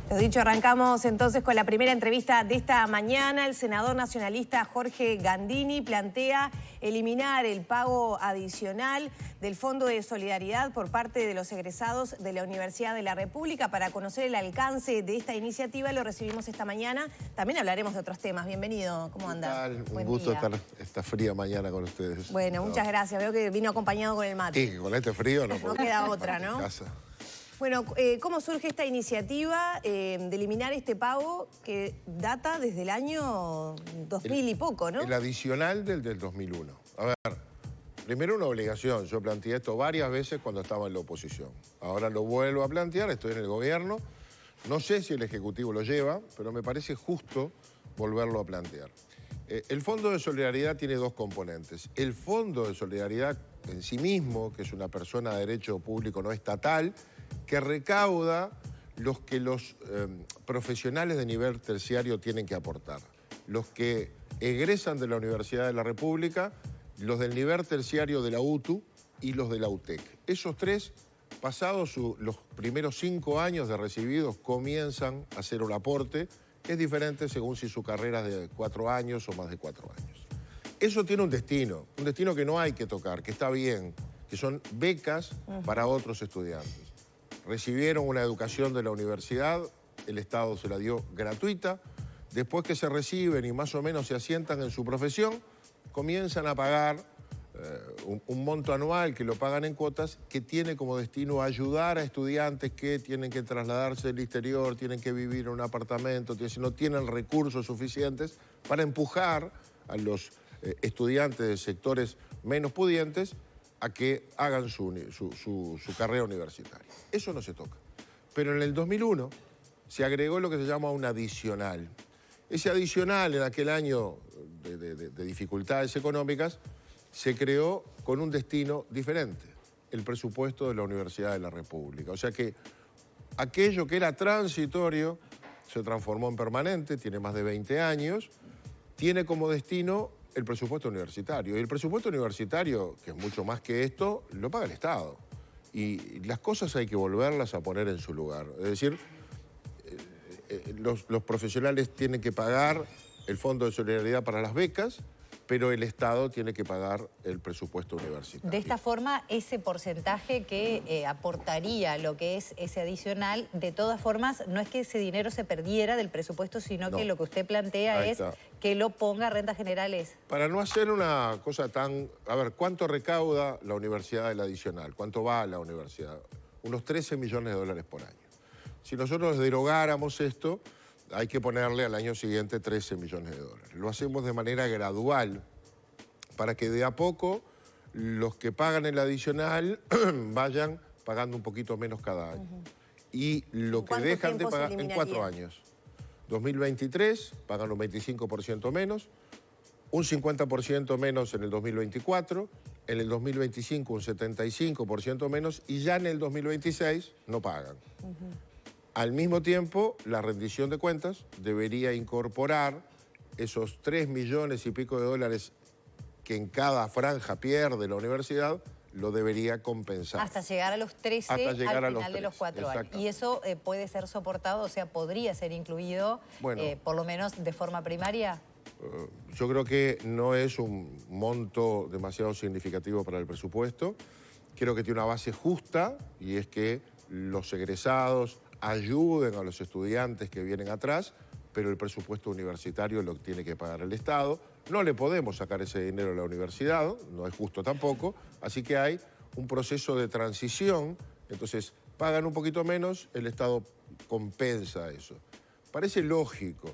Lo dicho, arrancamos entonces con la primera entrevista de esta mañana. El senador nacionalista Jorge Gandini plantea eliminar el pago adicional del Fondo de Solidaridad por parte de los egresados de la Universidad de la República. Para conocer el alcance de esta iniciativa lo recibimos esta mañana. También hablaremos de otros temas. Bienvenido, ¿cómo anda? Un gusto estar esta fría mañana con ustedes. Bueno, muchas gracias. Veo que vino acompañado con el mate. Sí, con este frío no queda otra, ¿no? Casa. Bueno, ¿cómo surge esta iniciativa de eliminar este pago que data desde el año 2000 y poco, ¿no? El adicional del 2001. A ver, primero una obligación. Yo planteé esto varias veces cuando estaba en la oposición. Ahora lo vuelvo a plantear, estoy en el gobierno. No sé si el Ejecutivo lo lleva, pero me parece justo volverlo a plantear. El Fondo de Solidaridad tiene dos componentes. El Fondo de Solidaridad en sí mismo, que es una persona de derecho público no estatal, que recauda los que los profesionales de nivel terciario tienen que aportar. Los que egresan de la Universidad de la República, los del nivel terciario de la UTU y los de la UTEC. Esos tres, pasados los primeros 5 años de recibidos, comienzan a hacer un aporte que es diferente según si su carrera es de 4 años o más de 4 años. Eso tiene un destino que no hay que tocar, que está bien, que son becas para otros estudiantes. Recibieron una educación de la universidad, el Estado se la dio gratuita. Después que se reciben y más o menos se asientan en su profesión, comienzan a pagar un monto anual que lo pagan en cuotas, que tiene como destino ayudar a estudiantes que tienen que trasladarse del exterior, tienen que vivir en un apartamento, si no tienen recursos suficientes para empujar a los estudiantes de sectores menos pudientes a que hagan su carrera universitaria. Eso no se toca. Pero en el 2001 se agregó lo que se llama un adicional. Ese adicional en aquel año de dificultades económicas se creó con un destino diferente, el presupuesto de la Universidad de la República. O sea que aquello que era transitorio se transformó en permanente, tiene más de 20 años, tiene como destino el presupuesto universitario. Y el presupuesto universitario, que es mucho más que esto, lo paga el Estado. Y las cosas hay que volverlas a poner en su lugar. Es decir, los profesionales tienen que pagar el Fondo de Solidaridad para las becas, pero el Estado tiene que pagar el presupuesto universitario. De esta forma, ese porcentaje que aportaría lo que es ese adicional, de todas formas, no es que ese dinero se perdiera del presupuesto, sino que lo que usted plantea es que lo ponga a rentas generales. Para no hacer una cosa tan... A ver, ¿cuánto recauda la universidad del adicional? ¿Cuánto va a la universidad? Unos 13 millones de dólares por año. Si nosotros derogáramos esto, hay que ponerle al año siguiente 13 millones de dólares. Lo hacemos de manera gradual para que de a poco los que pagan el adicional vayan pagando un poquito menos cada año. Y lo que dejan de pagar en 4 años. 2023 pagan un 25% menos, un 50% menos en el 2024, en el 2025 un 75% menos y ya en el 2026 no pagan. Al mismo tiempo, la rendición de cuentas debería incorporar esos 3 millones y pico de dólares que en cada franja pierde la universidad, lo debería compensar. Hasta llegar a los 13 al final de los 4 años. Y eso puede ser soportado, o sea, podría ser incluido, por lo menos de forma primaria. Yo creo que no es un monto demasiado significativo para el presupuesto. Creo que tiene una base justa y es que los egresados ayuden a los estudiantes que vienen atrás, pero el presupuesto universitario lo tiene que pagar el Estado. No le podemos sacar ese dinero a la universidad, no es justo tampoco, así que hay un proceso de transición, entonces pagan un poquito menos, el Estado compensa eso. Parece lógico.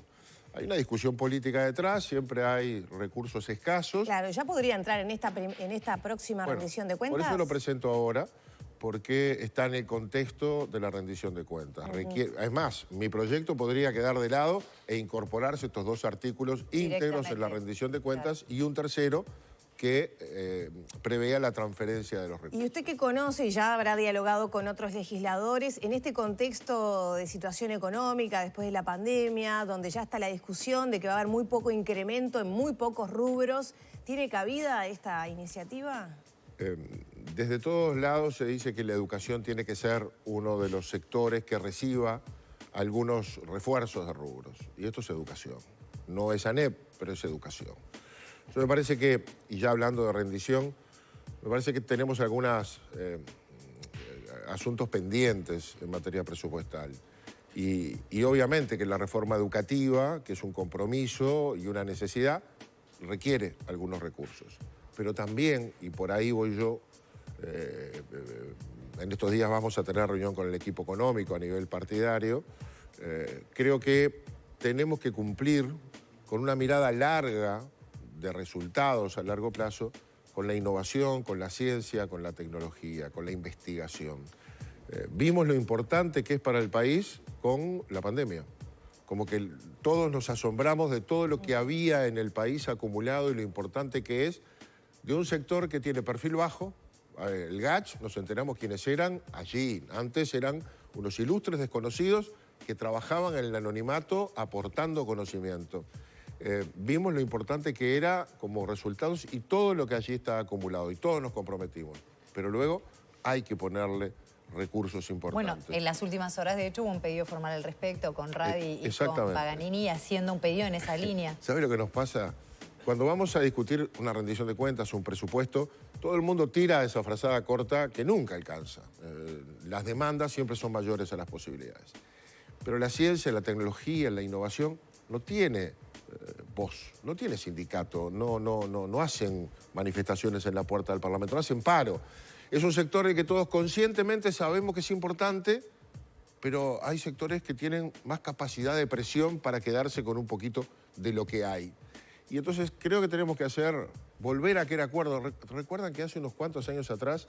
Hay una discusión política detrás, siempre hay recursos escasos. Claro, ¿ya podría entrar en esta próxima rendición de cuentas? Por eso lo presento ahora, porque está en el contexto de la rendición de cuentas. Es más, mi proyecto podría quedar de lado e incorporarse estos 2 artículos íntegros en la rendición de cuentas y un tercero que prevea la transferencia de los recursos. Y usted que conoce y ya habrá dialogado con otros legisladores, en este contexto de situación económica después de la pandemia, donde ya está la discusión de que va a haber muy poco incremento en muy pocos rubros, ¿tiene cabida esta iniciativa? Desde todos lados se dice que la educación tiene que ser uno de los sectores que reciba algunos refuerzos de rubros. Y esto es educación. No es ANEP, pero es educación. Yo me parece que, y ya hablando de rendición, me parece que tenemos algunos asuntos pendientes en materia presupuestal. Y obviamente que la reforma educativa, que es un compromiso y una necesidad, requiere algunos recursos. Pero también, y por ahí voy yo, en estos días vamos a tener reunión con el equipo económico a nivel partidario, creo que tenemos que cumplir con una mirada larga de resultados a largo plazo, con la innovación, con la ciencia, con la tecnología, con la investigación. Vimos lo importante que es para el país con la pandemia. Como que todos nos asombramos de todo lo que había en el país acumulado y lo importante que es de un sector que tiene perfil bajo. El GACH, nos enteramos quiénes eran allí. Antes eran unos ilustres desconocidos que trabajaban en el anonimato aportando conocimiento. Vimos lo importante que era como resultados y todo lo que allí está acumulado y todos nos comprometimos. Pero luego hay que ponerle recursos importantes. Bueno, en las últimas horas, de hecho, hubo un pedido formal al respecto con Radi y con Paganini haciendo un pedido en esa línea. ¿Sabes lo que nos pasa? Cuando vamos a discutir una rendición de cuentas, un presupuesto, todo el mundo tira esa frazada corta que nunca alcanza. Las demandas siempre son mayores a las posibilidades. Pero la ciencia, la tecnología, la innovación no tiene voz, no tiene sindicato, no hacen manifestaciones en la puerta del Parlamento, no hacen paro. Es un sector en el que todos conscientemente sabemos que es importante, pero hay sectores que tienen más capacidad de presión para quedarse con un poquito de lo que hay. Y entonces creo que tenemos que volver a aquel acuerdo. ¿Recuerdan que hace unos cuantos años atrás,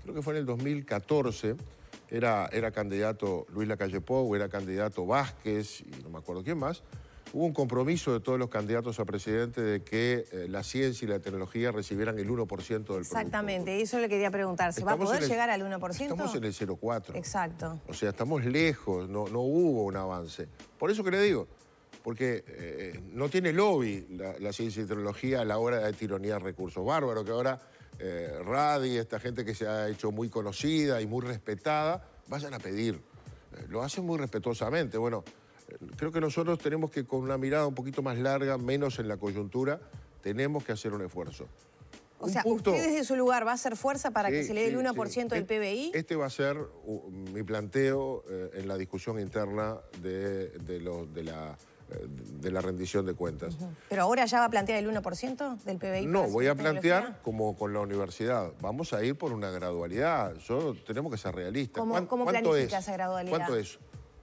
creo que fue en el 2014, era candidato Luis Lacalle Pou, era candidato Vázquez y no me acuerdo quién más? Hubo un compromiso de todos los candidatos a presidente de que la ciencia y la tecnología recibieran el 1% del producto. Exactamente, eso le quería preguntar. ¿Se va a poder llegar al 1%? Estamos en el 0,4%. Exacto. O sea, estamos lejos, no hubo un avance. Por eso que le digo, porque no tiene lobby la ciencia y tecnología a la hora de tironear recursos. Bárbaro que ahora Radi, esta gente que se ha hecho muy conocida y muy respetada, vayan a pedir. Lo hacen muy respetuosamente. Bueno, creo que nosotros tenemos que, con una mirada un poquito más larga, menos en la coyuntura, tenemos que hacer un esfuerzo. O sea, ¿usted desde su lugar va a hacer fuerza para que se le dé el 1% del PBI? Este va a ser mi planteo en la discusión interna de la rendición de cuentas. ¿Pero ahora ya va a plantear el 1% del PBI? No, voy a plantear como con la universidad. Vamos a ir por una gradualidad. Tenemos que ser realistas. ¿Cómo planifica esa gradualidad? ¿Cuánto es?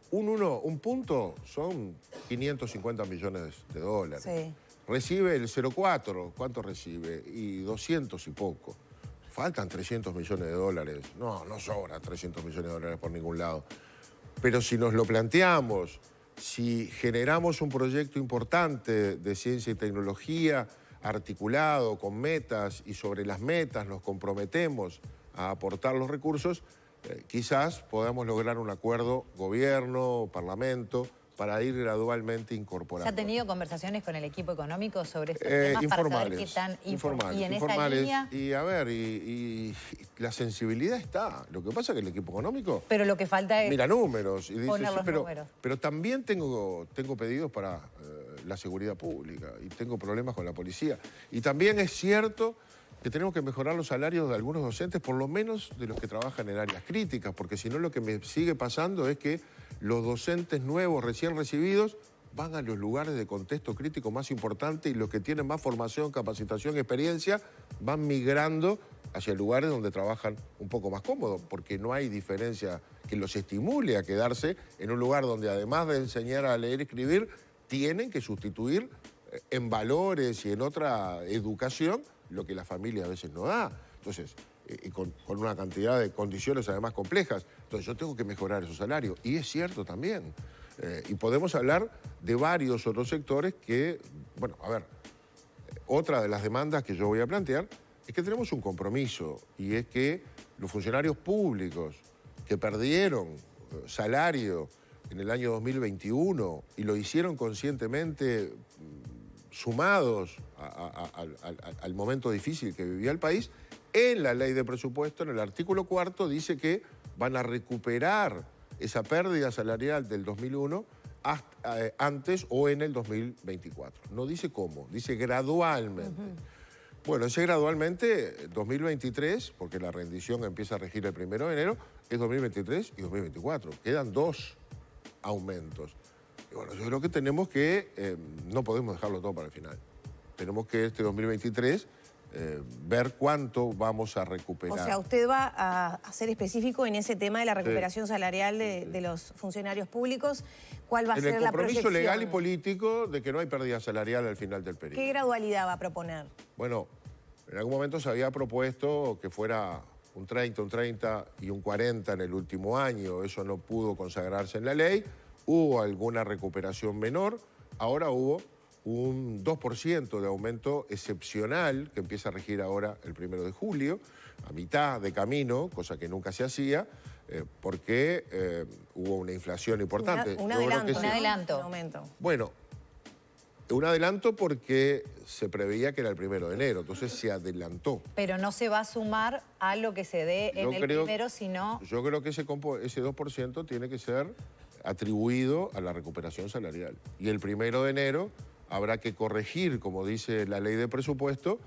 Un punto son 550 millones de dólares. Sí. Recibe el 0,4. ¿Cuánto recibe? Y 200 y poco. Faltan 300 millones de dólares. No sobra 300 millones de dólares por ningún lado. Pero si nos lo planteamos, si generamos un proyecto importante de ciencia y tecnología articulado con metas y sobre las metas nos comprometemos a aportar los recursos, quizás podamos lograr un acuerdo gobierno, parlamento, para ir gradualmente incorporando. ¿Se ha tenido conversaciones con el equipo económico sobre estos temas para saber qué tan informales? Y en esa línea... Y a ver, y la sensibilidad está. Lo que pasa es que el equipo económico... Pero lo que falta es... Mira números. Y dice, poner los números. Pero también tengo pedidos para la seguridad pública y tengo problemas con la policía. Y también es cierto que tenemos que mejorar los salarios de algunos docentes, por lo menos de los que trabajan en áreas críticas, porque si no lo que me sigue pasando es que los docentes nuevos, recién recibidos, van a los lugares de contexto crítico más importantes y los que tienen más formación, capacitación, experiencia, van migrando hacia lugares donde trabajan un poco más cómodos, porque no hay diferencia que los estimule a quedarse en un lugar donde, además de enseñar a leer y escribir, tienen que sustituir en valores y en otra educación lo que la familia a veces no da. Entonces, y con una cantidad de condiciones además complejas. Entonces yo tengo que mejorar esos salarios. Y es cierto también. Y podemos hablar de varios otros sectores que, bueno, a ver, otra de las demandas que yo voy a plantear es que tenemos un compromiso, y es que los funcionarios públicos que perdieron salario en el año 2021 y lo hicieron conscientemente, sumados al momento difícil que vivía el país, en la ley de presupuesto, en el artículo 4, dice que van a recuperar esa pérdida salarial del 2001 antes o en el 2024. No dice cómo, dice gradualmente. Bueno, ese gradualmente, 2023, porque la rendición empieza a regir el 1 de enero, es 2023 y 2024. Quedan 2 aumentos. Y bueno, yo creo que tenemos que, no podemos dejarlo todo para el final. Tenemos que este 2023 ver cuánto vamos a recuperar. O sea, usted va a ser específico en ese tema de la recuperación salarial de los funcionarios públicos. ¿Cuál va a ser la proyección? El compromiso legal y político de que no hay pérdida salarial al final del periodo. ¿Qué gradualidad va a proponer? Bueno, en algún momento se había propuesto que fuera un 30, un 30 y un 40 en el último año. Eso no pudo consagrarse en la ley. Hubo alguna recuperación menor. Ahora hubo un 2% de aumento excepcional que empieza a regir ahora el 1 de julio, a mitad de camino, cosa que nunca se hacía, porque hubo una inflación importante. Un adelanto, un adelanto. Un aumento. Bueno, un adelanto porque se preveía que era el 1 de enero, entonces se adelantó. Pero no se va a sumar a lo que se dé en el primero, sino... Yo creo que ese 2% tiene que ser atribuido a la recuperación salarial. Y el 1 de enero habrá que corregir, como dice la ley de presupuesto,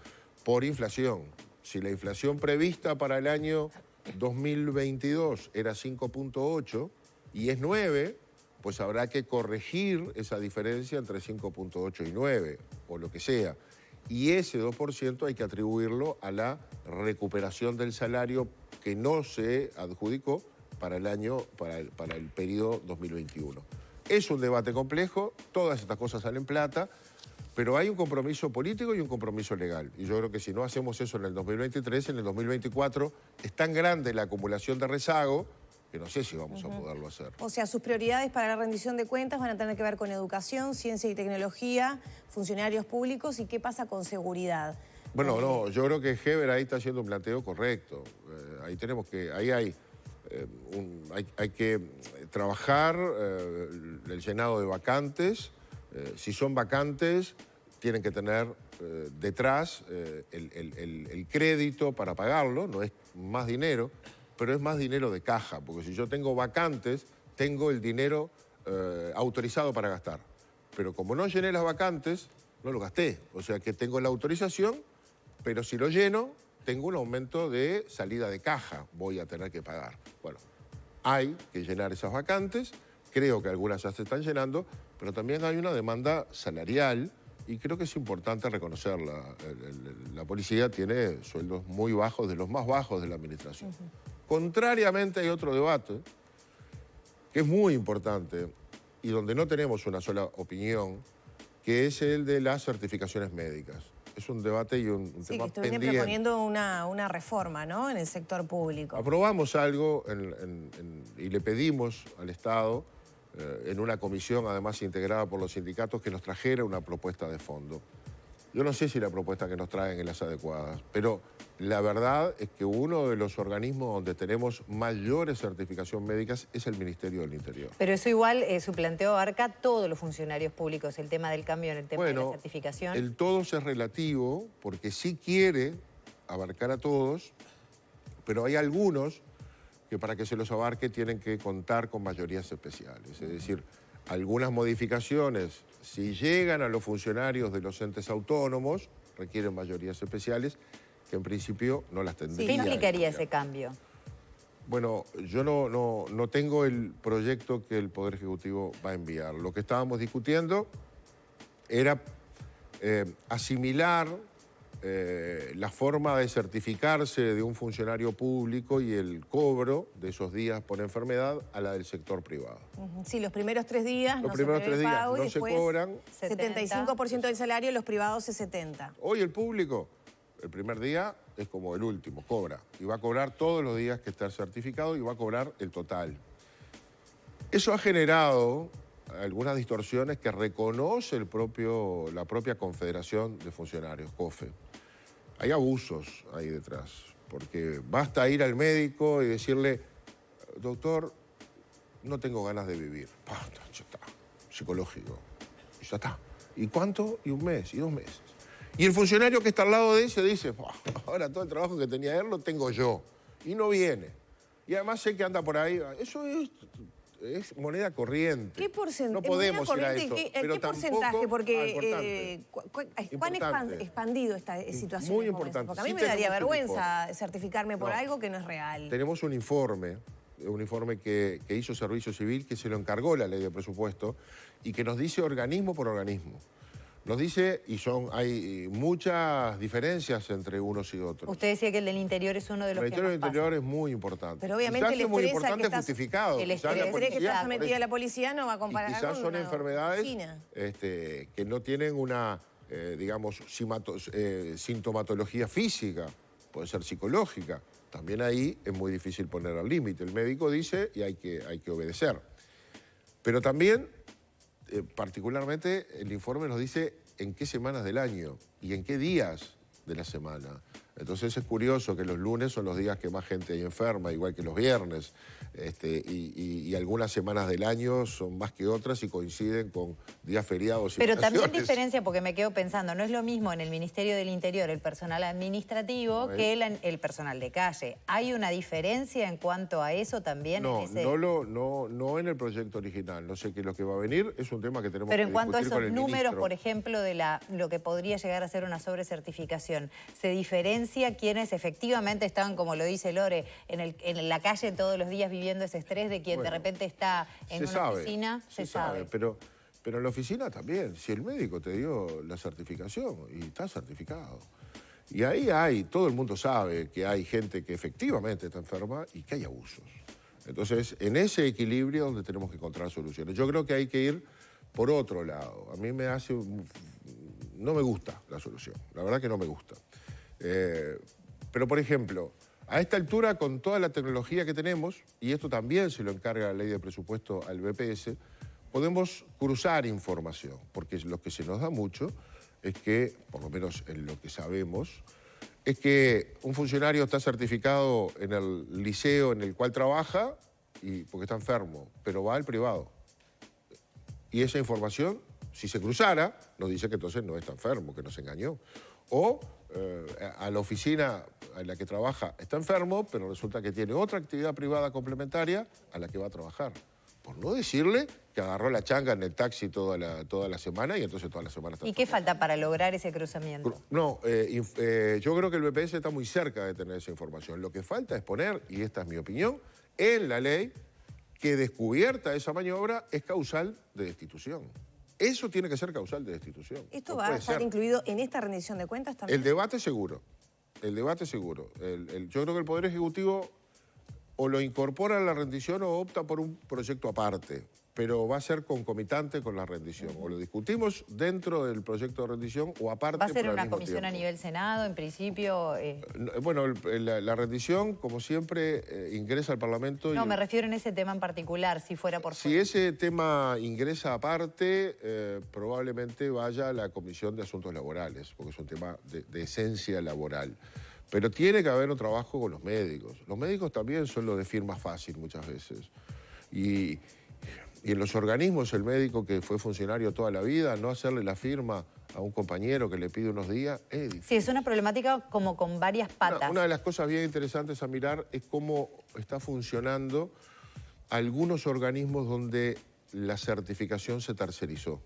por inflación. Si la inflación prevista para el año 2022 era 5.8 y es 9, pues habrá que corregir esa diferencia entre 5.8 y 9, o lo que sea. Y ese 2% hay que atribuirlo a la recuperación del salario que no se adjudicó para el periodo 2021. Es un debate complejo, todas estas cosas salen plata, pero hay un compromiso político y un compromiso legal. Y yo creo que si no hacemos eso en el 2023, en el 2024 es tan grande la acumulación de rezago que no sé si vamos a poderlo hacer. O sea, sus prioridades para la rendición de cuentas van a tener que ver con educación, ciencia y tecnología, funcionarios públicos y qué pasa con seguridad. Bueno, no, yo creo que Heber ahí está haciendo un planteo correcto. Ahí tenemos que, hay que trabajar el llenado de vacantes. Si son vacantes, tienen que tener detrás el crédito para pagarlo, no es más dinero, pero es más dinero de caja, porque si yo tengo vacantes, tengo el dinero autorizado para gastar. Pero como no llené las vacantes, no lo gasté. O sea que tengo la autorización, pero si lo lleno, tengo un aumento de salida de caja, voy a tener que pagar. Bueno, hay que llenar esas vacantes, creo que algunas ya se están llenando, pero también hay una demanda salarial y creo que es importante reconocerla. La policía tiene sueldos muy bajos, de los más bajos de la administración. Contrariamente hay otro debate que es muy importante y donde no tenemos una sola opinión, que es el de las certificaciones médicas. Es un debate y un tema pendiente. Sí, que pendiente. proponiendo una reforma, ¿no?, en el sector público. Aprobamos algo y le pedimos al Estado, en una comisión además integrada por los sindicatos, que nos trajera una propuesta de fondo. Yo no sé si la propuesta que nos traen es las adecuadas, pero la verdad es que uno de los organismos donde tenemos mayores certificaciones médicas es el Ministerio del Interior. Pero eso igual, su planteo abarca a todos los funcionarios públicos, el tema del cambio en el tema de la certificación. El todos es relativo, porque sí quiere abarcar a todos, pero hay algunos que para que se los abarque tienen que contar con mayorías especiales. Es decir, algunas modificaciones, si llegan a los funcionarios de los entes autónomos, requieren mayorías especiales, que en principio no las tendrían. ¿Qué implicaría ese cambio? Bueno, yo no tengo el proyecto que el Poder Ejecutivo va a enviar. Lo que estábamos discutiendo era asimilar la forma de certificarse de un funcionario público y el cobro de esos días por enfermedad a la del sector privado. Sí, los primeros 3 días no se cobran. 75% del salario, los privados es 70%. Hoy el público, el primer día es como el último, cobra. Y va a cobrar todos los días que está certificado y va a cobrar el total. Eso ha generado algunas distorsiones que reconoce la propia Confederación de Funcionarios, COFE. Hay abusos ahí detrás, porque basta ir al médico y decirle, doctor, no tengo ganas de vivir. Ya está, psicológico, ya está. ¿Y cuánto? Y 1 mes, y 2 meses. Y el funcionario que está al lado de ese dice, ahora todo el trabajo que tenía él lo tengo yo, y no viene. Y además sé que anda por ahí, eso es es moneda corriente. ¿Qué porcentaje? No podemos ir a eso. ¿Qué porcentaje? Porque ¿cuán expandido esta situación? Muy importante. Porque a mí me daría vergüenza certificarme por algo que no es real. Tenemos un informe que hizo Servicio Civil, que se lo encargó la ley de presupuesto, y que nos dice organismo por organismo. Nos dice, y hay muchas diferencias entre unos y otros. Usted decía que el del interior es uno de los que más pasa. El interior es muy importante. Pero obviamente el muy estrés importante justificado. El estrés que está sometida la policía no va a comparar quizás con son una enfermedades oficina. Que no tienen una, digamos, sintomatología física, puede ser psicológica. También ahí es muy difícil poner al límite. El médico dice y hay que obedecer. Pero también, particularmente, el informe nos dice en qué semanas del año y en qué días de la semana. Entonces es curioso que los lunes son los días que más gente hay enferma, igual que los viernes, y algunas semanas del año son más que otras y coinciden con días feriados y Pero vacaciones. también diferencia, porque me quedo pensando, no es lo mismo en el Ministerio del Interior el personal administrativo que el personal de calle. ¿Hay una diferencia en cuanto a eso también? No, no en el proyecto original. No sé qué es lo que va a venir, es un tema que tenemos que discutir con el ministro. Pero en cuanto a esos números, por ejemplo, de lo que podría llegar a ser una sobrecertificación, ¿se diferencia quienes efectivamente están, como lo dice Lore, en la calle todos los días viviendo ese estrés de quien de repente está en una oficina? Se sabe. Pero en la oficina también. Si el médico te dio la certificación y está certificado. Y ahí todo el mundo sabe que hay gente que efectivamente está enferma y que hay abusos. Entonces, en ese equilibrio es donde tenemos que encontrar soluciones. Yo creo que hay que ir por otro lado. A mí no me gusta la solución. La verdad que no me gusta. Pero, por ejemplo, a esta altura, con toda la tecnología que tenemos, y esto también se lo encarga la ley de presupuesto al BPS, podemos cruzar información, porque lo que se nos da mucho es que, por lo menos en lo que sabemos, es que un funcionario está certificado en el liceo en el cual trabaja porque está enfermo, pero va al privado. Y esa información, si se cruzara, nos dice que entonces no está enfermo, que nos engañó. O a la oficina en la que trabaja está enfermo, pero resulta que tiene otra actividad privada complementaria a la que va a trabajar. Por no decirle que agarró la changa en el taxi toda la semana y entonces toda la semana está enfermo. ¿Y qué falta para lograr ese cruzamiento? No, yo creo que el BPS está muy cerca de tener esa información. Lo que falta es poner, y esta es mi opinión, en la ley que descubierta esa maniobra es causal de destitución. Eso tiene que ser causal de destitución. ¿Esto va a estar incluido en esta rendición de cuentas también? El debate seguro. El debate seguro. Yo creo que el Poder Ejecutivo o lo incorpora a la rendición o opta por un proyecto aparte, pero va a ser concomitante con la rendición. O lo discutimos dentro del proyecto de rendición o aparte. ¿Va a ser una comisión a nivel Senado, en principio? Bueno, la rendición, como siempre, ingresa al Parlamento. No, me refiero en ese tema en particular, si fuera por fuera. Si ese tema ingresa aparte, probablemente vaya a la Comisión de Asuntos Laborales, porque es un tema de esencia laboral. Pero tiene que haber un trabajo con los médicos. Los médicos también son los de firma fácil muchas veces. Y en los organismos, el médico que fue funcionario toda la vida, no hacerle la firma a un compañero que le pide unos días, es difícil. Sí, es una problemática como con varias patas. Una de las cosas bien interesantes a mirar es cómo está funcionando algunos organismos donde la certificación se tercerizó.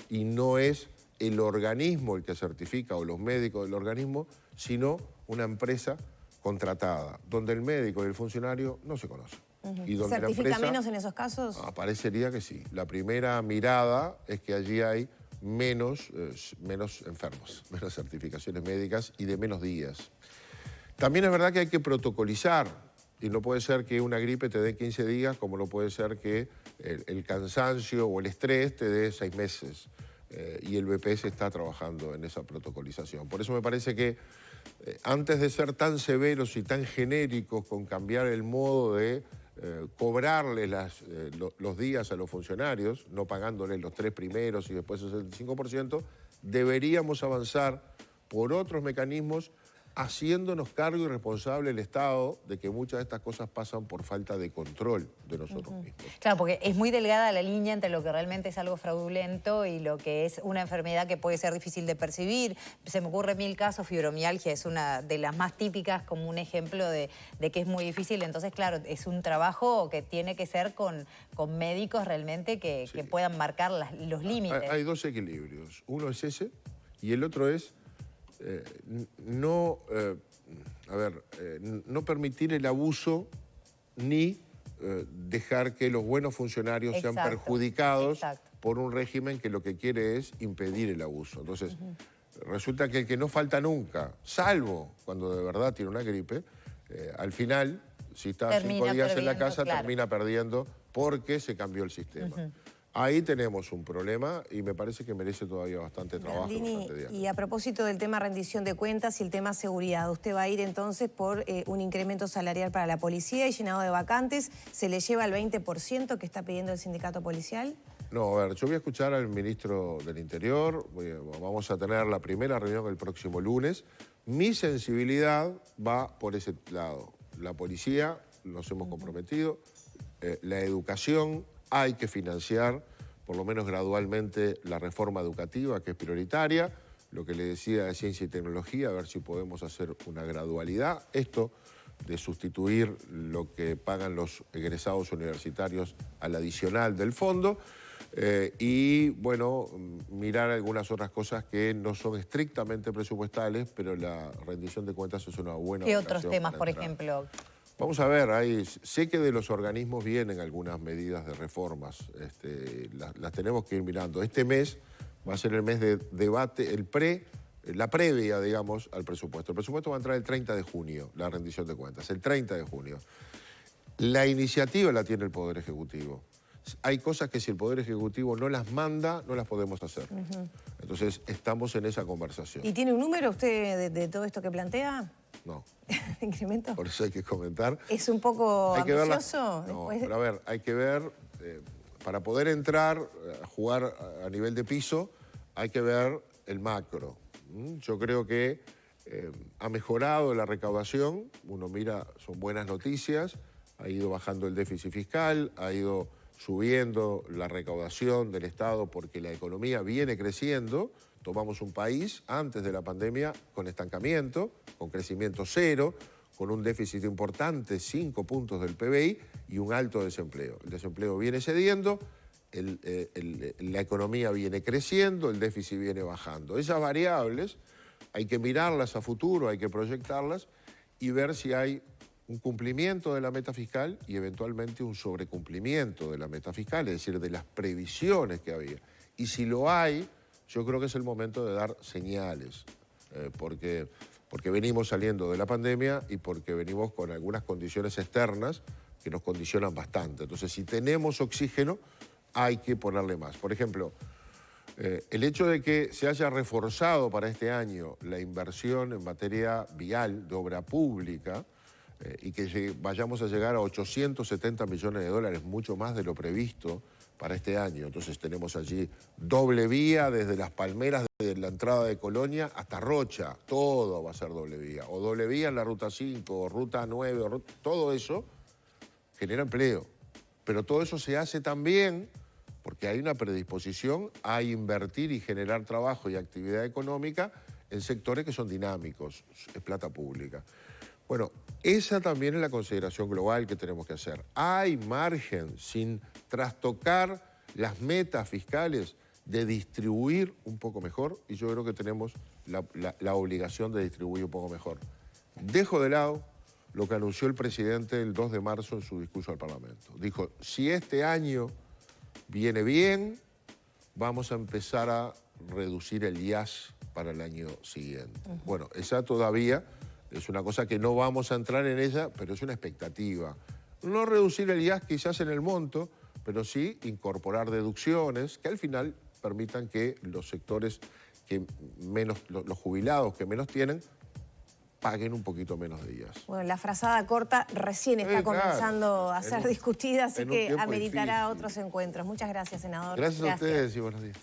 Y no es el organismo el que certifica o los médicos del organismo, sino una empresa contratada, donde el médico y el funcionario no se conocen. Y donde ¿certifica menos en esos casos? Parecería que sí. La primera mirada es que allí hay menos enfermos, menos certificaciones médicas y de menos días. También es verdad que hay que protocolizar, y no puede ser que una gripe te dé 15 días, como no puede ser que el cansancio o el estrés te dé 6 meses. Y el BPS está trabajando en esa protocolización. Por eso me parece que antes de ser tan severos y tan genéricos con cambiar el modo de cobrarles los días a los funcionarios, no pagándoles los 3 primeros y después el 75%, deberíamos avanzar por otros mecanismos haciéndonos cargo y responsable el Estado de que muchas de estas cosas pasan por falta de control de nosotros mismos. Claro, porque es muy delgada la línea entre lo que realmente es algo fraudulento y lo que es una enfermedad que puede ser difícil de percibir. Se me ocurren 1000 casos, fibromialgia es una de las más típicas como un ejemplo de que es muy difícil. Entonces, claro, es un trabajo que tiene que ser con médicos realmente que puedan marcar los límites. Hay dos equilibrios. Uno es ese y el otro es no permitir el abuso ni dejar que los buenos funcionarios sean perjudicados por un régimen que lo que quiere es impedir el abuso. Entonces, resulta que el que no falta nunca, salvo cuando de verdad tiene una gripe, al final, si está 5 días en la casa, termina perdiendo porque se cambió el sistema. Ahí tenemos un problema y me parece que merece todavía bastante trabajo. Gandini, y a propósito del tema rendición de cuentas y el tema seguridad, usted va a ir entonces por un incremento salarial para la policía y llenado de vacantes, ¿se le lleva el 20% que está pidiendo el sindicato policial? No, a ver, yo voy a escuchar al ministro del Interior, vamos a tener la primera reunión el próximo lunes. Mi sensibilidad va por ese lado. La policía, nos hemos comprometido, la educación, hay que financiar, por lo menos gradualmente, la reforma educativa, que es prioritaria. Lo que le decía de ciencia y tecnología, a ver si podemos hacer una gradualidad. Esto de sustituir lo que pagan los egresados universitarios al adicional del fondo. Y, bueno, mirar algunas otras cosas que no son estrictamente presupuestales, pero la rendición de cuentas es una buena ¿Qué otros temas, por ejemplo? Vamos a ver, sé que de los organismos vienen algunas medidas de reformas, las tenemos que ir mirando. Este mes va a ser el mes de debate, la previa, digamos, al presupuesto. El presupuesto va a entrar el 30 de junio, la rendición de cuentas, el 30 de junio. La iniciativa la tiene el Poder Ejecutivo. Hay cosas que si el Poder Ejecutivo no las manda, no las podemos hacer. Entonces, estamos en esa conversación. ¿Y tiene un número usted de todo esto que plantea? No. ¿De incremento? Por eso hay que comentar. ¿Es un poco ambicioso? No, pero a ver, hay que ver, para poder entrar a jugar a nivel de piso, hay que ver el macro. Yo creo que ha mejorado la recaudación, uno mira, son buenas noticias, ha ido bajando el déficit fiscal, ha ido subiendo la recaudación del Estado porque la economía viene creciendo. Tomamos un país antes de la pandemia con estancamiento, con crecimiento cero, con un déficit importante, 5 puntos del PBI y un alto desempleo. El desempleo viene cediendo, la economía viene creciendo, el déficit viene bajando. Esas variables hay que mirarlas a futuro, hay que proyectarlas y ver si hay un cumplimiento de la meta fiscal y eventualmente un sobrecumplimiento de la meta fiscal, es decir, de las previsiones que había. Y si lo hay, yo creo que es el momento de dar señales, porque venimos saliendo de la pandemia y porque venimos con algunas condiciones externas que nos condicionan bastante. Entonces, si tenemos oxígeno, hay que ponerle más. Por ejemplo, el hecho de que se haya reforzado para este año la inversión en materia vial, de obra pública, y que vayamos a llegar a 870 millones de dólares, mucho más de lo previsto para este año. Entonces tenemos allí doble vía desde Las Palmeras, desde la entrada de Colonia hasta Rocha, todo va a ser doble vía. O doble vía en la Ruta 5, o Ruta 9, todo eso genera empleo. Pero todo eso se hace también porque hay una predisposición a invertir y generar trabajo y actividad económica en sectores que son dinámicos, es plata pública. Bueno, esa también es la consideración global que tenemos que hacer. Hay margen, sin trastocar las metas fiscales, de distribuir un poco mejor, y yo creo que tenemos la obligación de distribuir un poco mejor. Dejo de lado lo que anunció el presidente el 2 de marzo en su discurso al Parlamento. Dijo, si este año viene bien, vamos a empezar a reducir el IAS para el año siguiente. Bueno, esa todavía es una cosa que no vamos a entrar en ella, pero es una expectativa. No reducir el IAS quizás en el monto, pero sí incorporar deducciones que al final permitan que los sectores que menos, los jubilados que menos tienen, paguen un poquito menos de IAS. Bueno, la frazada corta recién está comenzando a ser discutida, así que ameritará otros encuentros. Muchas gracias, senador. Gracias a ustedes y buenos días.